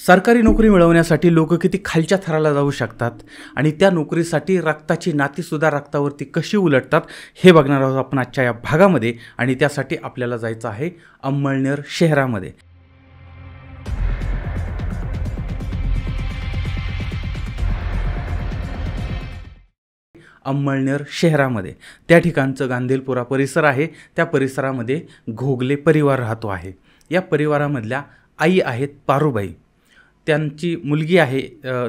सरकारी नोकरी मिळवण्यासाठी लोक किती खालच्या थराला जाऊ शकतात आणि त्या नोकरीसाठी रक्ताची नातीसुद्धा रक्तावरती कशी उलटतात हे बघणार आहोत आपण आजच्या या भागामध्ये. आणि त्यासाठी आपल्याला जायचं आहे अंमळनेर शहरामध्ये. अंमळनेर शहरामध्ये त्या ठिकाणचं गांधीलपुरा परिसर आहे. त्या परिसरामध्ये घोगले परिवार राहतो आहे. या परिवारामधल्या आई आहेत पारूबाई. त्यांची मुलगी आहे,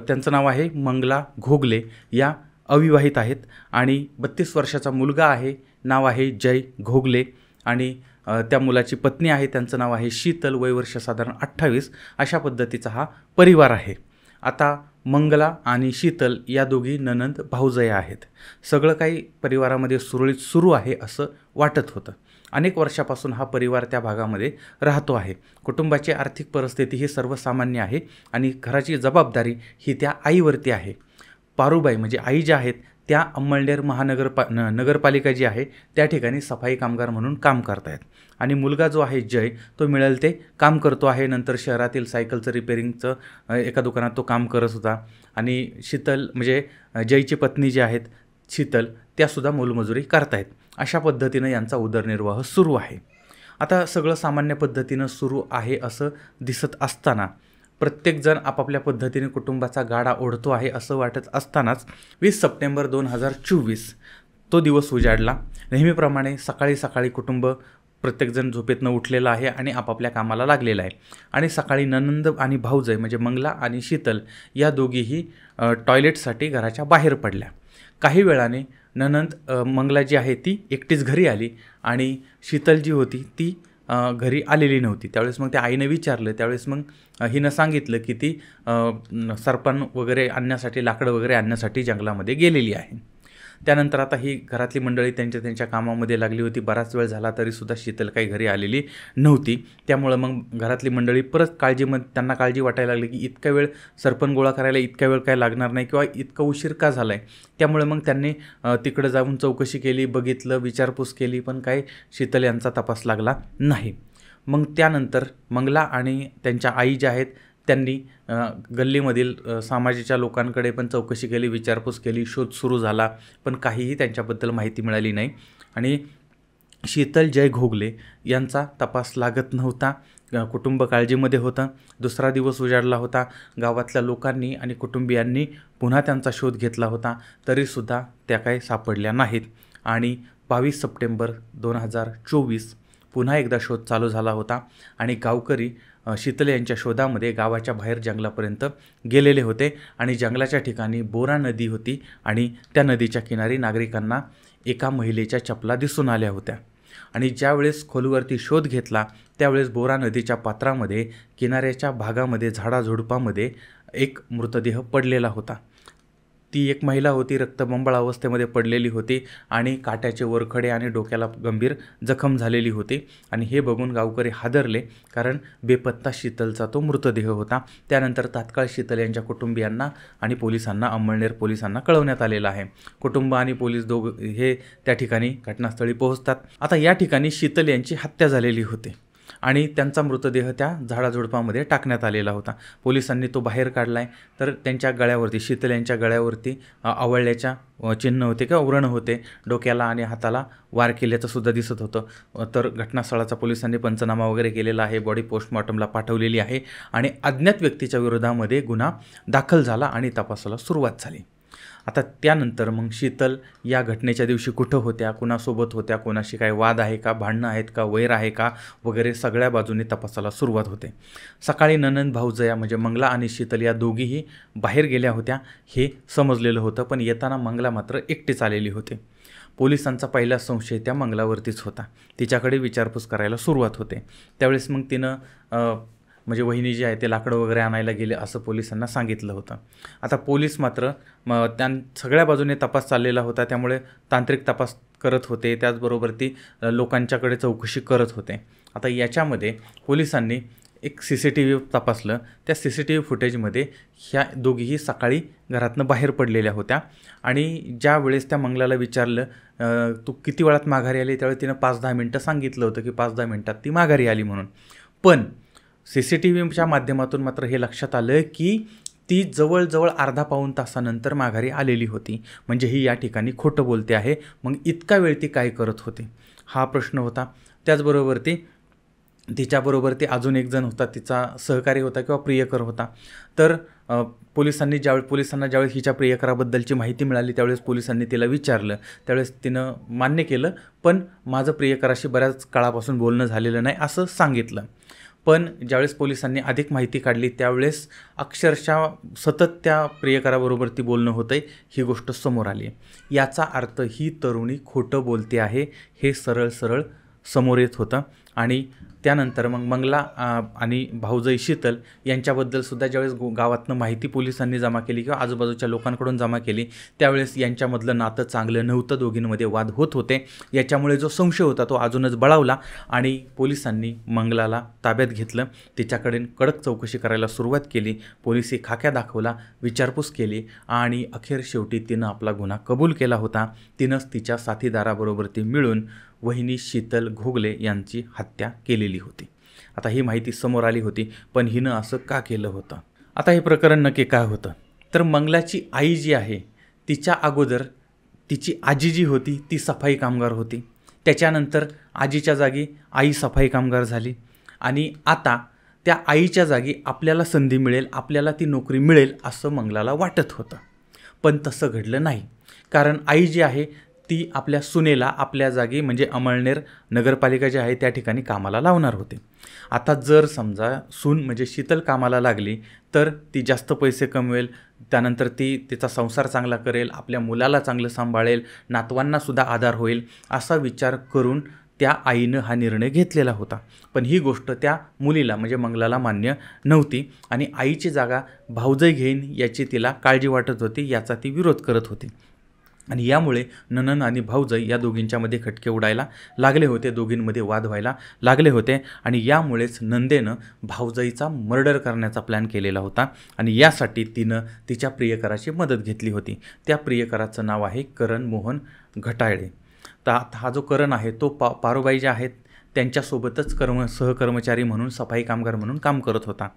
त्यांचं नाव आहे मंगला घोगले. या अविवाहित आहेत आणि 32 वर्षाचा मुलगा आहे, नाव आहे जय घोगले. आणि त्या मुलाची पत्नी आहे, त्यांचं नाव आहे शीतल, वय वर्ष साधारण 28. अशा पद्धतीचा हा परिवार आहे. आता मंगला आणि शीतल या दोघी नणंद भाऊजया आहेत. सगळं काही परिवारामध्ये सुरळीत सुरू आहे असं वाटत होतं. अनेक वर्षापासून हा परिवार त्या भागामध्ये राहतो आहे. कुटुंबाची आर्थिक परिस्थिती ही सर्वसामान्य आहे आणि घराची जबाबदारी ही त्या आईवरती आहे. पारूबाई म्हणजे आई ज्या आहेत त्या अंमळनेर नगरपालिका जी आहे त्या ठिकाणी सफाई कामगार म्हणून काम करत आहेत. आणि मुलगा जो आहे जय, तो मिळेल ते काम करतो आहे. नंतर शहरातील सायकलचं रिपेरिंगचं एका दुकानात तो काम करत होता. आणि शीतल म्हणजे जयची पत्नी जी आहेत शीतल, त्यासुद्धा मोलमजुरी करतायत. अशा पद्धतीनं यांचा उदरनिर्वाह सुरू आहे. आता सगळं सामान्य पद्धतीनं सुरू आहे असं दिसत असताना प्रत्येकजण आपापल्या पद्धतीने कुटुंबाचा गाडा ओढतो आहे असं वाटत असतानाच 20 सप्टेंबर 2024 तो दिवस उजाडला. नेहमीप्रमाणे सकाळी सकाळी कुटुंब प्रत्येकजण झोपेतनं उठलेलं आहे आणि आपापल्या कामाला लागलेलं आहे. आणि सकाळी नणंद आणि भाऊजय म्हणजे मंगला आणि शीतल या दोघीही टॉयलेटसाठी घराच्या बाहेर पडल्या. काही वेळाने नणंद मंगला जी आहे ती एकटीच घरी आली आणि शीतल जी होती ती घरी आलेली नव्हती. त्यावेळेस मग त्या आईनं विचारलं. त्यावेळेस मग हिनं सांगितलं की ती सरपण वगैरे आणण्यासाठी, लाकडं वगैरे आणण्यासाठी जंगलामध्ये गेलेली आहे. त्यानंतर आता ही घरातली मंडळी त्यांच्या कामामध्ये लागली होती. बराच वेळ झाला तरीसुद्धा शीतल काही घरी आलेली नव्हती. त्यामुळं मग घरातली मंडळी परत त्यांना काळजी वाटायला लागली की इतका वेळ सरपण गोळा करायला इतका वेळ काय लागणार नाही किंवा इतका उशीर का झाला आहे. त्यामुळे मग त्यांनी तिकडं जाऊन चौकशी केली, बघितलं, विचारपूस केली, पण काय शीतल यांचा तपास लागला नाही. मग त्यानंतर मंगला आणि त्यांच्या आई ज्या आहेत त्यांनी गल्लीमधील समाजाच्या लोकांकडे पण चौकशी केली, विचारपूस केली, शोध सुरू झाला, पण काहीही त्यांच्याबद्दल माहिती मिळाली नाही. आणि शीतल जय घोगले यांचा तपास लागत नव्हता. कुटुंब काळजीमध्ये होतं. दुसरा दिवस उजाडला होता. गावातल्या लोकांनी आणि कुटुंबियांनी पुन्हा त्यांचा शोध घेतला होता, तरीसुद्धा त्या काही सापडल्या नाहीत. आणि 22 सप्टेंबर 2024 पुन्हा एकदा शोध चालू झाला होता आणि गावकरी शीतल यांच्या शोधामध्ये गावाच्या बाहेर जंगलापर्यंत गेलेले होते. आणि जंगलाच्या ठिकाणी बोरा नदी होती आणि त्या नदीच्या किनारी नागरिकांना एका महिलेच्या चपला दिसून आल्या होत्या. आणि ज्यावेळेस खोलवरती शोध घेतला त्यावेळेस बोरा नदीच्या पात्रामध्ये किनाऱ्याच्या भागामध्ये झाडाझुडपामध्ये एक मृतदेह पडलेला होता. ती एक महिला होती, रक्तबंबाळ अवस्थेमध्ये पडलेली होती आणि काट्याचे वरखडे आणि डोक्याला गंभीर जखम झालेली होती. आणि हे बघून गावकरी हादरले, कारण बेपत्ता शीतलचा तो मृतदेह होता. त्यानंतर तात्काळ शीतल यांच्या कुटुंबियांना आणि पोलिसांना, अंमळनेर पोलिसांना कळवण्यात आलेलं आहे. कुटुंब आणि पोलीस हे त्या ठिकाणी घटनास्थळी पोहोचतात. आता या ठिकाणी शीतल यांची हत्या झालेली होती आणि त्यांचा मृतदेह त्या झाडाझुडपामध्ये टाकण्यात आलेला होता. पोलिसांनी तो बाहेर काढला आहे. तर त्यांच्या गळ्यावरती, शीतल यांच्या गळ्यावरती आवळल्याच्या चिन्ह होते किंवा व्रण होते. डोक्याला आणि हाताला वार केल्याचं सुद्धा दिसत होतं. तर घटनास्थळाचा पोलिसांनी पंचनामा वगैरे केलेला आहे. बॉडी पोस्टमॉर्टमला पाठवलेली आहे आणि अज्ञात व्यक्तीच्या विरोधामध्ये गुन्हा दाखल झाला आणि तपासाला सुरुवात झाली. आता त्यानंतर मग शीतल या घटनेच्या दिवशी कुठं होत्या, कुणासोबत होत्या, कोणाशी काय वाद आहे का, भांडणं आहेत का, वैर आहे का वगैरे सगळ्या बाजूने तपासाला सुरुवात होते. सकाळी नणंद भाऊजया म्हणजे मंगला आणि शीतल या दोघीही बाहेर गेल्या होत्या हे समजलेलं होतं. पण येताना मंगला मात्र एकटीच आलेली होती. पोलिसांचा पहिला संशय त्या मंगलावरतीच होता. तिच्याकडे विचारपूस करायला सुरुवात होते. त्यावेळेस मग तिनं म्हणजे वहिनी जी आहे ते लाकडं वगैरे आणायला गेले असं पोलिसांना सांगितलं होतं. आता पोलीस मात्र सगळ्या बाजूने तपास चाललेला होता, त्यामुळे तांत्रिक तपास करत होते, त्याचबरोबर ती लोकांच्याकडे चौकशी करत होते. आता याच्यामध्ये पोलिसांनी एक CCTV तपासलं. त्या CCTV फुटेजमध्ये ह्या दोघीही सकाळी घरातनं बाहेर पडलेल्या होत्या. आणि ज्या वेळेस त्या मंगलाला विचारलं तू किती वेळात माघारी आली, त्यावेळी तिनं 5-10 मिनटं सांगितलं होतं की 5-10 मिनटात ती माघारी आली म्हणून. पण CCTVच्या माध्यमातून मात्र हे लक्षात आलं की ती जवळजवळ अर्धा पाऊण तासानंतर माघारी आलेली होती. म्हणजे ही या ठिकाणी खोटं बोलते आहे. मग इतका वेळ ती काय करत होती हा प्रश्न होता. त्याचबरोबर तिच्याबरोबर अजून एक जण होता, तिचा सहकारी होता किंवा प्रियकर होता. तर पोलिसांना ज्यावेळेस हिच्या प्रियकराबद्दलची माहिती मिळाली त्यावेळेस पोलिसांनी तिला विचारलं. त्यावेळेस तिनं मान्य केलं, पण माझं प्रियकराशी बऱ्याच काळापासून बोलणं झालेलं नाही असं सांगितलं. पण ज्यावेळेस पोलिसांनी अधिक माहिती काढली त्यावेळेस अक्षरशः सतत त्या प्रियकराबरोबर ती बोलणं होतं ही गोष्ट समोर आली. याचा अर्थ ही तरुणी खोटं बोलते आहे हे सरळ सरळ समोर येत होतं. आणि त्यानंतर मग मंगला आणि भाऊजाई शीतल यांच्याबद्दलसुद्धा ज्यावेळेस गावातनं माहिती पोलिसांनी जमा केली किंवा आजूबाजूच्या लोकांकडून जमा केली त्यावेळेस यांच्यामधलं नातं चांगलं नव्हतं, दोघींमध्ये वाद होत होते. याच्यामुळे जो संशय होता तो अजूनच बळावला आणि पोलिसांनी मंगलाला ताब्यात घेतलं. तिच्याकडे कडक चौकशी करायला सुरुवात केली. पोलिसी खाक्या दाखवला, विचारपूस केली आणि अखेर शेवटी तिनं आपला गुन्हा कबूल केला होता. तिनंच तिच्या साथीदाराबरोबर मिळून वहिनी शीतल घोगले यांची हत्या केलेली होती. आता ही माहिती समोर आली होती, पण हिनं असं का केलं होतं? आता हे प्रकरण नक्की काय होतं? तर मंगलाची आई जी आहे तिच्या अगोदर तिची आजी जी होती ती सफाई कामगार होती. त्याच्यानंतर आजीच्या जागी आई सफाई कामगार झाली आणि आता त्या आईच्या जागी आपल्याला संधी मिळेल, आपल्याला ती नोकरी मिळेल असं मंगलाला वाटत होतं. पण तसं घडलं नाही. कारण आई जी आहे ती आपल्या सुनेला आपल्या जागी म्हणजे अमळनेर नगरपालिका जी आहे त्या ठिकाणी कामाला लावणार होते. आता जर समजा सून म्हणजे शीतल कामाला लागली तर ती जास्त पैसे कमवेल, त्यानंतर तिचा संसार चांगला करेल, आपल्या मुलाला चांगलं सांभाळेल, नातवांनासुद्धा आधार होईल असा विचार करून त्या आईनं हा निर्णय घेतलेला होता. पण ही गोष्ट त्या मुलीला म्हणजे मंगलाला मान्य नव्हती आणि आईची जागा भाऊजाई घेईन याची तिला काळजी वाटत होती, याचा ती विरोध करत होती. आणि यामुळे नणंद आणि भाऊजाई या दोघींच्यामध्ये खटके उडायला लागले होते, दोघींमध्ये वाद व्हायला लागले होते आणि यामुळेच नंदेनं भाऊजाईचा मर्डर करण्याचा प्लॅन केलेला होता आणि यासाठी तिनं तिच्या प्रियकराची मदत घेतली होती. त्या प्रियकराचं नाव आहे करण मोहन घटाळे. तर हा जो करण आहे तो पारुबाई ज्या आहेत त्यांच्यासोबतच सहकर्मचारी म्हणून सफाई कामगार म्हणून काम करत होता.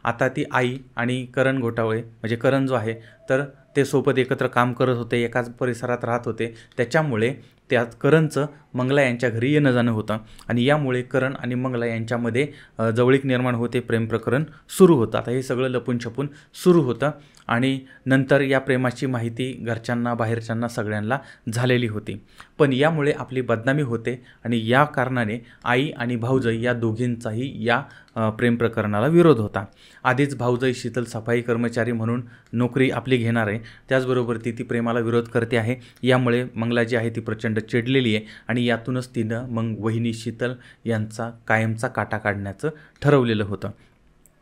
आता ती आई आणि करण घोटाळे म्हणजे करण जो आहे तर ते सोबत एकत्र काम करत होते, एकाच परिसरात राहत होते. त्याच्यामुळे त्यात करणचं मंगला यांच्या घरी येणं जाणं होतं आणि यामुळे करण आणि मंगला यांच्यामध्ये जवळीक निर्माण होते, प्रेम प्रकरण सुरू होतं. आता हे सगळं लपून छपून सुरू होतं आणि नंतर या प्रेमाची माहिती घरच्यांना, बाहेरच्यांना सगळ्यांना झालेली होती. पण यामुळे आपली बदनामी होते आणि या कारणाने आई आणि भाऊजाई या दोघींचाही या प्रेम प्रकरणाला विरोध होता. आधीच भाऊजाई शीतल सफाई कर्मचारी म्हणून नोकरी आपली घेणार आहे, त्याचबरोबर ती प्रेमाला विरोध करते आहे. यामुळे मंगला जी आहे ती प्रचंड चिडलेली आहे आणि यातूनच तिनं मग वहिनी शीतल यांचा कायमचा काटा काढण्याचं ठरवलेलं होतं.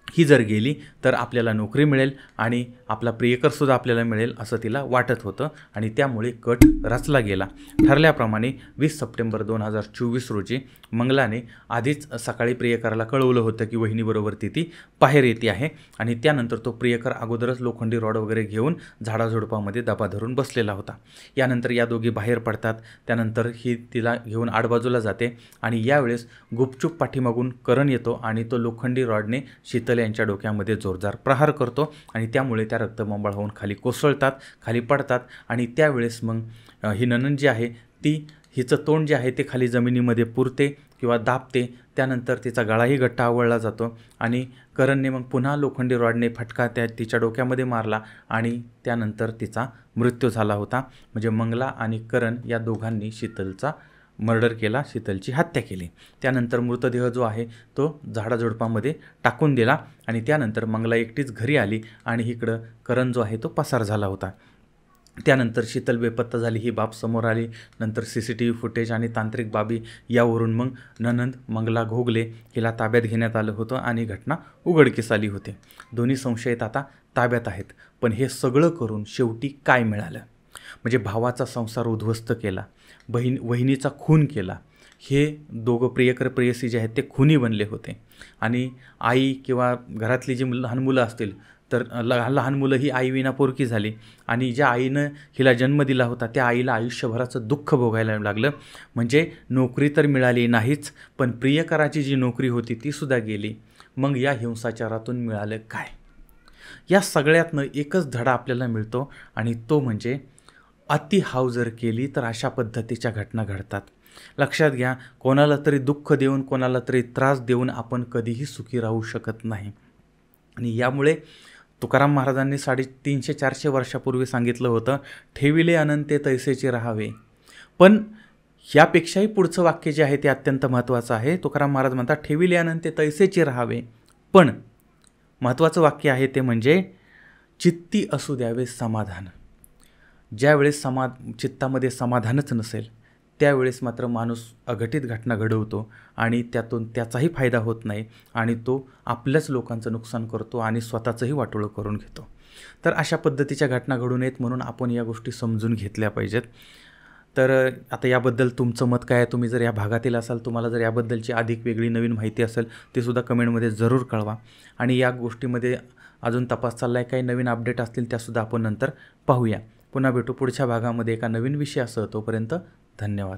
ही जर गेली तर आपल्याला नोकरी मिळेल आणि आपला प्रियकरसुद्धा आपल्याला मिळेल असं तिला वाटत होतं आणि त्यामुळे कट रचला गेला. ठरल्याप्रमाणे 20 सप्टेंबर 2024 रोजी मंगलाने आधीच सकाळी प्रियकराला कळवलं होतं की वहिनीबरोबर ती बाहेर येते आहे आणि त्यानंतर तो प्रियकर अगोदरच लोखंडी रॉड वगैरे घेऊन झाडाझुडपामध्ये दबा धरून बसलेला होता. यानंतर या दोघी बाहेर पडतात. त्यानंतर ही तिला घेऊन आडबाजूला जाते आणि यावेळेस गुपचूप पाठीमागून करण येतो आणि तो लोखंडी रॉडने शीतल यांच्या डोक्यामध्ये जोरदार प्रहार करतो आणि त्यामुळे त्या रक्तबंबाळ होऊन खाली कोसळतात, खाली पडतात आणि त्यावेळेस मग ही नणंद जी आहे हिचं तोंड जे आहे ते खाली जमिनीमध्ये पुरते किंवा दाबते. त्यानंतर तिचा गळाही घट्ट आवळला जातो आणि करणने मग पुन्हा लोखंडी रॉडने फटका तिच्या डोक्यामध्ये मारला आणि त्यानंतर तिचा मृत्यू झाला होता. म्हणजे मंगला आणि करण या दोघांनी शीतलचा मर्डर केला, शीतलची हत्या केली. त्यानंतर मृतदेह जो आहे तो झाडाझुडपामध्ये टाकून दिला आणि त्यानंतर मंगला एकटीच घरी आली आणि इकडं करण जो आहे तो पसार झाला होता. त्यानंतर शीतल बेपत्ता झाली, ही बाब समोर आली. नंतर CCTV फुटेज आणि तांत्रिक बाबी यावरून मग नणंद मंगला घोगले हिला ताब्यात घेण्यात आलं होतं आणि घटना उघडकीस आली होती. दोन्ही संशयित आता ताब्यात आहेत. पण हे सगळं करून शेवटी काय मिळालं? म्हणजे भावाचा संसार उद्ध्वस्त केला, वहिनीचा खून केला. हे दोघं प्रियकर प्रेयसी जे आहेत ते खुनी बनले होते आणि आई किंवा घरातली जी लहान मुलं असतील तर लहान मुलं ही आईविना पोरकी झाली आणि ज्या आईनं हिला जन्म दिला होता त्या आईला आयुष्यभराचं दुःख भोगायला लागलं. म्हणजे नोकरी तर मिळाली नाहीच, पण प्रियकराची जी नोकरी होती ती सुद्धा गेली. मग या हिंसाचारातून मिळालं काय? या सगळ्यातनं एकच धडा आपल्याला मिळतो आणि तो म्हणजे अति हाव जर केली तर अशा पद्धतीच्या घटना घडतात. लक्षात घ्या, कोणाला तरी दुःख देऊन, कोणाला तरी त्रास देऊन आपण कधीही सुखी राहू शकत नाही. आणि यामुळे तुकाराम महाराजांनी 350-400 वर्षापूर्वी सांगितलं होतं, ठेविले अनंते तैसेचे राहावे. पण यापेक्षाही पुढचं वाक्य जे आहे ते अत्यंत महत्त्वाचं आहे. तुकाराम महाराज म्हणतात, ठेविले अनंते तैसेचे राहावे. पण महत्त्वाचं वाक्य आहे ते म्हणजे चित्ती असू द्यावे समाधान. ज्यावेळेस चित्तामध्ये समाधानच नसेल त्यावेळेस मात्र माणूस अघटित घटना घडवतो आणि त्यातून त्याचाही फायदा होत नाही आणि तो आपल्याच लोकांचं नुकसान करतो आणि स्वतःचंही वाटोळं करून घेतो. तर अशा पद्धतीच्या घटना घडू नयेत म्हणून आपण या गोष्टी समजून घेतल्या पाहिजेत. तर आता याबद्दल तुमचं मत काय आहे? तुम्ही जर या भागातील असाल, तुम्हाला जर याबद्दलची अधिक वेगळी नवीन माहिती असेल ते सुद्धा कमेंटमध्ये जरूर कळवा. आणि या गोष्टीमध्ये अजून तपास चालला आहे, काही नवीन अपडेट असतील त्यासुद्धा आपण नंतर पाहूया. पुन्हा भेटू पुढच्या भागामध्ये एका नवीन विषयासह. तोपर्यंत धन्यवाद.